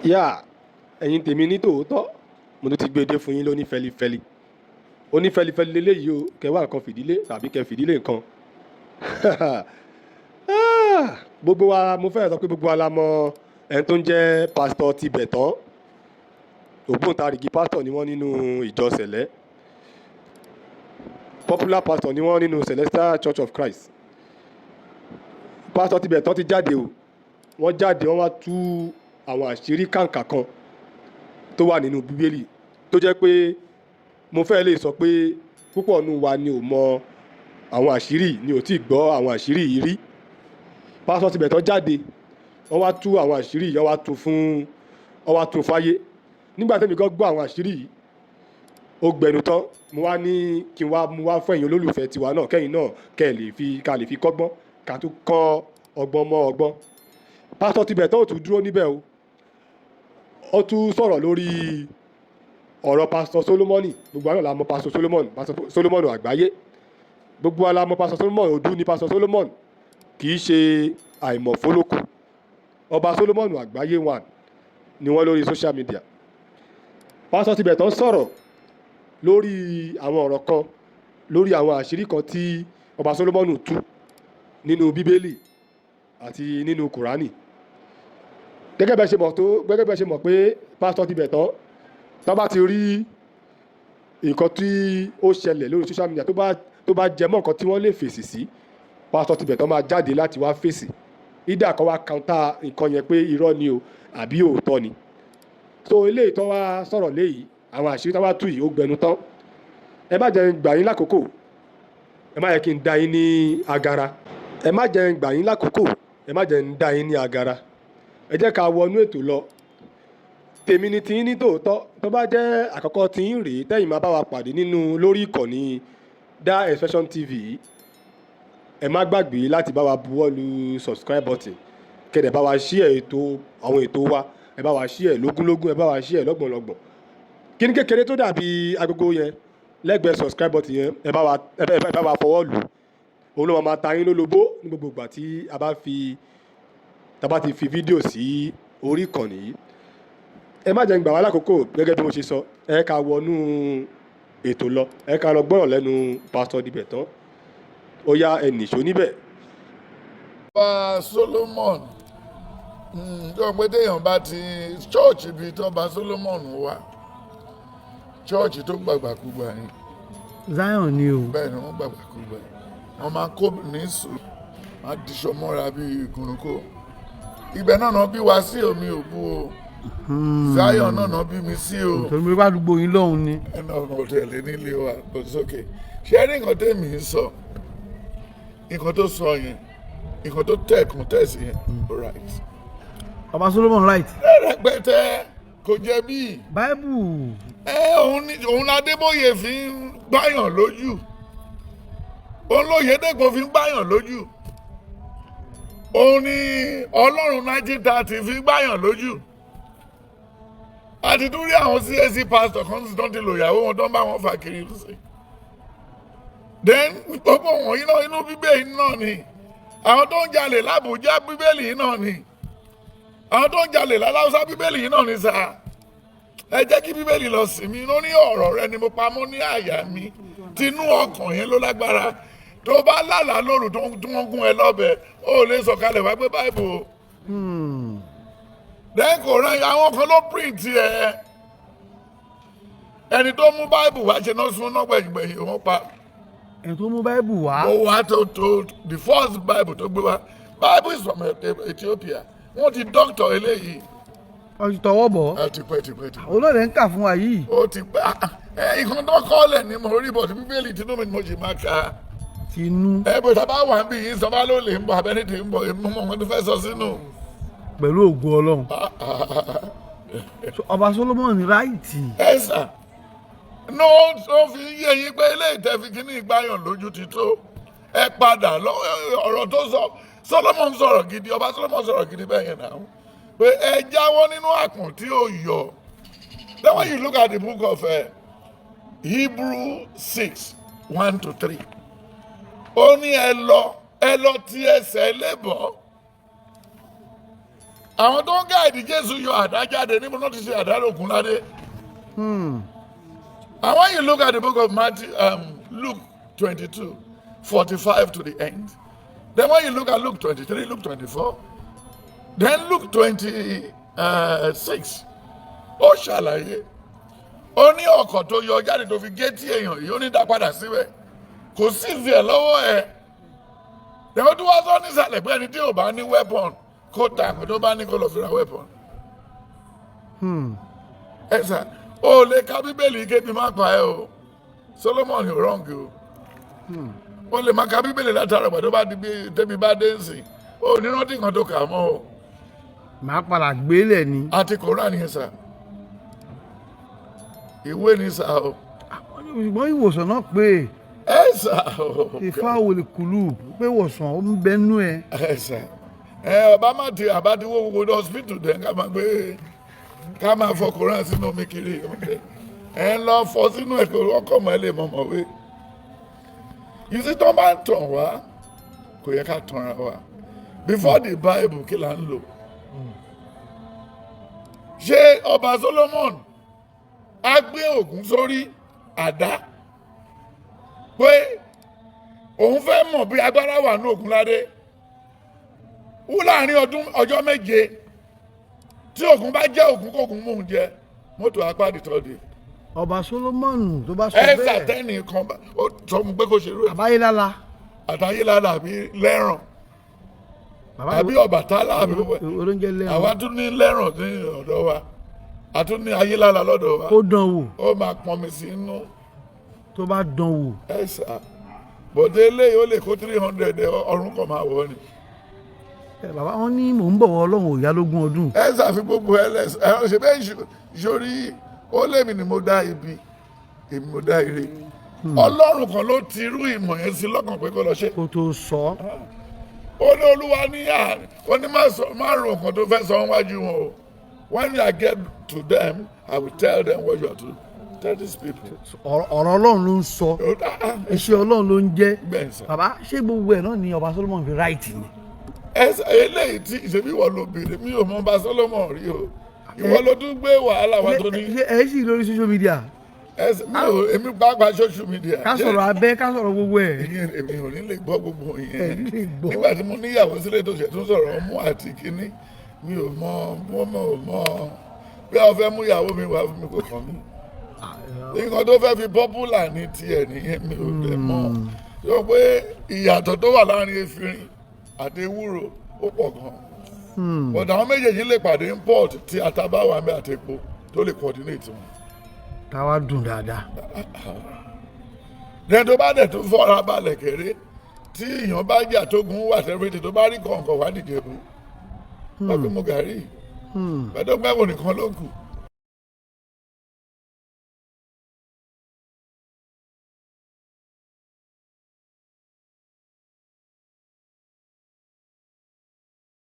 yá ẹ̀yin tèmi ní tòótọ́ mo tún ti gbé dé fún yín lóní fẹlifẹli oní fẹlifẹli lélẹ́yìí o kẹwàá nǹkan fìdílé tàbí kẹ fìdílé nǹkan gbogbo wa mo fẹ́ sọ pé gbogbo wa la mọ ẹni tó ń jẹ́ pásítọ̀ Tibetan ògbóǹtarìgì pásítọ̀ ni wọ́n nínú ìjọ sẹ̀lẹ́ popular pastor ni wọ́n nínú Celestial Church of Christ. Pásítọ̀ Tibetan ti jáde o, wọ́n jáde wọ́n wá tú àwọn àṣírí kàǹkà kan tó wà nínú Bíbélì tó jẹ́ pé mo fẹ́ lè sọ pé púpọ̀ nínú wa ni ò mọ àwọn àṣírí ni ò tí ì gbọ́ àwọn àṣírí yìí rí. Pásítọ̀ Tibetan jáde wọ́n wá tú àwọn àṣírí yìí wọ́n wá tú fáyé. Nígbà tẹ́mi gan gbọ́ àwọn àṣírí yìí ó gbẹnu tán mo wá ní kí n wá mú wá fún ẹ̀yin olólùfẹ́ tiwa náà kẹ́yìn náà ká lè fi kọ́gbọ́n ká tún kọ́ ọgbọ́n mọ́ ọgbọ́n. Pásítọ̀ Tibetan ò tún dúró níbẹ̀ o, ó tún sọ̀rọ̀ lórí ọ̀rọ̀ pásítọ̀ Solomoni. Gbogbo àná la mọ̀ pásítọ̀ Solomoni Àgbáyé, gbogbo wa la mọ̀ pásítọ̀ Solomoni. Òdu ni pásítọ̀ Solomoni, kì í ṣe àìmọ̀fólókù. Ọba Solomoni Àgbáyé 1 ni wọ́n lórí social media. Pásítọ̀ Tibetan sọ̀rọ̀ lórí àwọn ọ̀rọ̀ kan, lórí àwọn àṣírí kan tí ọba Solomoni tú nínú Bíbélì àti nínú Kùránì. Gẹ́gẹ́ bẹ́ ṣe mọ̀ pé Pásítọ̀ Tibetan tó bá ti rí nǹkan tí ó ṣẹlẹ̀ lórí social media tó bá jẹ mọ́ nǹkan tí wọ́n lè fèsì sí, Pásítọ̀ Tibetan máa jáde láti wá fèsì. Ìdá kan wá counter nǹkan yẹn pé irọ́ ni o àbí òótọ́ ni. So eléyìí tó wá sọ̀rọ̀ léyìí, àwọn àṣírí tó wá tú yìí ó gbẹnu tán. Ẹ má jẹ́ n gbà yín lákòókò, ẹ má yẹ kí n dá yín ní agara. Ẹ má jẹ́ n gbà yín lákòókò, ẹ má jẹ́ n dá yín ní agara. Ẹ jẹ́ ká wọnú ètò lọ. Tèmi ni tiyín ní tòótọ́, tó bá jẹ́ àkọ́kọ́ tiyín rèé tẹ́yìn máa bá wa pàdé lórí ìkànnì Da Expression TV. Ẹ má gbàgbé láti bá wa buwọ́ lu subscribe button, kẹ́dẹ̀ bá wa share àwọn ètò wa, ẹ bá wa share lógúnlógún, ẹ bá wa share lọ́gbọ̀nlọ́gbọ̀n. Kíní kékeré tó dàbí agogo yẹn lẹ́gbẹ̀ẹ́ subscribe button yẹn ẹ bá wa fọwọ́ lù. Òun ló máa ta yín lólobó ní gbogbo ìgbà tí a bá ti fi fídíò sí orí ìkànnì yìí. Ẹ má jẹ́ n gbà wá lákòókò, gẹ́gẹ́ bí mo ṣe sọ, ẹ ká wọnú ètò lọ, ẹ ká lọ gbọ́rọ̀ lẹ́nu Pásítọ̀ Tibetan. Ó yá ẹ nìṣó níbẹ̀. Ọba Solomon tó pé téèyàn bá ti ṣọ́ọ̀ṣì bíi tọ́ba Solomon wà, ṣọ́ọ̀ṣì tó gbàgbàkúgbà ni. Zion ni o. Bẹ́ẹ̀ ni wọ́n gbàgbàkúgbà. Wọ́n máa kó ní sùn, máa diṣọ́ mọ́ra bíi ìgúnnukó. Ibẹ̀ náà bí wá sí omi òbu o. Zion náà bí mi sí o. Torí mi bá dùgbò yín lọ́hùn ni. Ẹnà ọ̀nà òtẹ̀lẹ̀ nílé wa kò sókè. Ṣé rí nǹkan tèmi ń sọ? Nǹkan tó sọ yẹn, nǹkan tó tẹ̀sí yẹn, right. Ọba Solomon right. Rẹpẹtẹ kò jẹ bí. Báíbù. Òun Adébóyè fi ń gbáyàn lójú. Òun l'Óyèdèpọ̀ fi ń gbáyàn lójú. Òun ni Ọlọ́run 1930 fi ń gbáyàn lójú. Àti tún rí àwọn CAC pastor kan tó ti lò ìyàwó wọn tó ń bá wọn fà kiri sí. Then gbogbo wọ̀nyí náà inú Bíbélì náà ni. Àwọn tó ń jalè l'Àbújá Bíbélì náà ni. Àwọn tó ń jalè l'Áláúsá Bíbélì náà ni sáà. Ẹ jẹ́ kí Bíbélì lọ sí mi lórí ọ̀rọ̀ rẹ ni mo pamọ́ ní àyà mi. Tinú ọkàn yẹn ló lágbára. Tó bá lálàá lóru tó wọ́n gún ẹ lọ́bẹ, ó lè sọ̀kalẹ̀ wá gbé Báíbù o. Then kò rán àwọn kan ló print ẹ. Ẹni tó mú Báíbù wá ṣe náà sún náà gbẹ̀yìngbẹ̀yìn wọ́n pa. Ẹni tó mú Báíbù wá. Ó wá tó the first Bible tó gbé wá. Bible is from Ethiopia. Wọ́n ti doctor eléyìí. Ó ti tọwọ́ bọ̀. Tipẹ́. Olóòdè ń kà fún wa yìí. Ó ti pẹ́. Ìkan tó kọ́lẹ̀ ni mo rí bọ̀ tí Bíbélì tinú mi ni mo ṣe máa ka. Tinú. Bó sábà wà níbí yìí sọ bá ló lè ń bọ̀ abẹ́ni tí ń bọ̀ èmi mọ̀ wọ́n ti fẹ́ sọ sínú. Pẹ̀lú ògo Ọlọ́run. Ọba Solomon ráìtì. Ẹ sà ó fi yé yín pé ilé ìtẹ́fi kí ní ìgbáyàn lójú ti tó. Ẹ padà ọ̀rọ̀ tó sọ Solomon sọ̀rọ̀ gidi, ọba Solomon sọ̀rọ̀ gidi bẹ́ẹ̀ yẹn náà. Pé ẹ jáwọ́ nínú àkùn tí ó yọ. Then when you look at the book of Hebrew 6:1-3, ó ní ẹ lọ tí ẹsẹ̀ lébọ̀ àwọn tó ń gáàdì Jésù yọ àdá jáde níbo náà ti ṣe àdá lókun ládé. And when you look at the book of Luke 22, 45 to the end, then when you look at Luke 23, Luke 24, then Luke 26, ó ṣàlàyé ó ní ọkọ̀ tó yọ jáde tó fi gé tí èèyàn yìí ó ní dá padà síbẹ̀ kò sí ìfì ẹ̀ lọ́wọ́ ẹ̀ lẹ́wọ́n tó wá sọ nísàlẹ̀ pé ẹni tí ò bá ní weapon kó ta àpò tó bá ní kó lọ fi ra weapon. ẹ sà ó lè ka bíbélì kébi má pa ẹ o Solomon yóò rọ́ǹgì o ó lè má ka bíbélì látara ìgbà tó bá débi bá dé nsìn ó ní rántí kan tó kà mọ́ o. màá padà gbélé ni. àti Koran yẹn sà ìwé ni sà o. ṣùgbọ́n ìwòsàn náà pé ẹ sà o. ìfá wòlé kùlù pé ìwòsàn ó ń bẹnu ẹ. ẹ sà ọba má ti àbádíwó gbogbo hospital dẹ̀ ká máa fọ Koran sínú omi kiri ẹ ń lọ fọ sínú ẹ kó ọkọ̀ mọ́ ẹ lè mọ̀mọ́wé. yìí sí tó bá ń tàn wá kò yẹ ká tanra wa before the Bible kí là ń lò. ṣé ọba Solomon á gbé Ògún sórí àdá pé òun fẹ́ mọ̀ bí agbára wà ní Ògúnládé wú láàrin ọjọ́ méje tí Ògún bá jẹ́ Ògún kógun mú un jẹ mọ́tò apáàdì tọ́de. ọba Solomon tó bá sọ bẹ́ẹ̀ ẹ sàtẹ́nì kan ó sọ fún pé kó ṣe rú ẹ̀. àbáyélála. àtàyélála àbí lẹ́ràn àbí Ọbàtálá àbí olóúnjẹ lẹ́ràn. àwa tún ní lẹ́ràn ní ọ̀dọ̀ wa a tún ní ayélála lọ́dọ̀ wa. ó dán wò. ó máa pọnmi sí inú. tó bá dán wò. ẹ sà bọ̀dé eléyìí ó lè kó 300 ọrùn kan máa wọ̀ ni. bàbá wọn ní mò ń bọ̀ wọ Ọlọ́run ò yá lógún ọdún. ẹ ṣàfi gbogbo ẹ lẹsẹ ẹ ṣe bẹ́ẹ̀ sórí ó lèmi ni mo dá ibi èmi mo dá ire Ọlọ́run kan ló ti irú ìmọ̀ yẹn sí lọ́kàn pé kó lọ ṣe. kó tó sọ. ó ní Olúwa ní ó ní má ro nǹkan tó fẹ́ sọ wájú wọn o when I get to them I will tell them what you are to tell these people. ọ̀rọ̀ Ọlọ́run ló ń sọ iṣẹ́ Ọlọ́run ló ń jẹ́ bàbá ṣé gbogbo ẹ̀ náà ni ọba Solomon fi ráìtì ni. eléyìí tí ìṣèbí wọ ló béèrè mi ò mọ bá Solomon rí o ìwọ ló tún gbé wàhálà wa tó ní. ẹ sì lórí social media. èmi pàápàá social media. ká sọ̀rọ̀ abẹ́ ká sọ̀rọ̀ gbogbo ẹ̀. èmi ò ní lè gbọ́ gbogbo yẹn nígbà tí mo níyàwó sílé tó ṣe tún sọ̀rọ̀ ọmú àti kínní mi ò mọ bí a fẹ́ mú ìyàwó mi wá fún mi kò kàn mí. nǹkan tó fẹ́ fi popular ní tiẹ̀ nìyẹn mi ò lè mọ̀ yọ pé ìyàtọ̀ tó wà láàrin efirin àti ewúro ó pọ̀ gan. but àwọn méjèèjì lè pàdé import tí ataba wà mẹ́ àti epo tó lè coordinate wọn. táwa dùn dáadáa. ní tó bá dẹ̀ tó fọ́ra balẹ̀ kéré tí èèyàn bá jà tó gun wà tẹ́rẹ́tì tó bá rí kọ̀ọ̀kan wá dìde bú wọ́n fi mú gàrí bẹ́ẹ̀ tó gbẹ́wò nìkan ló kù.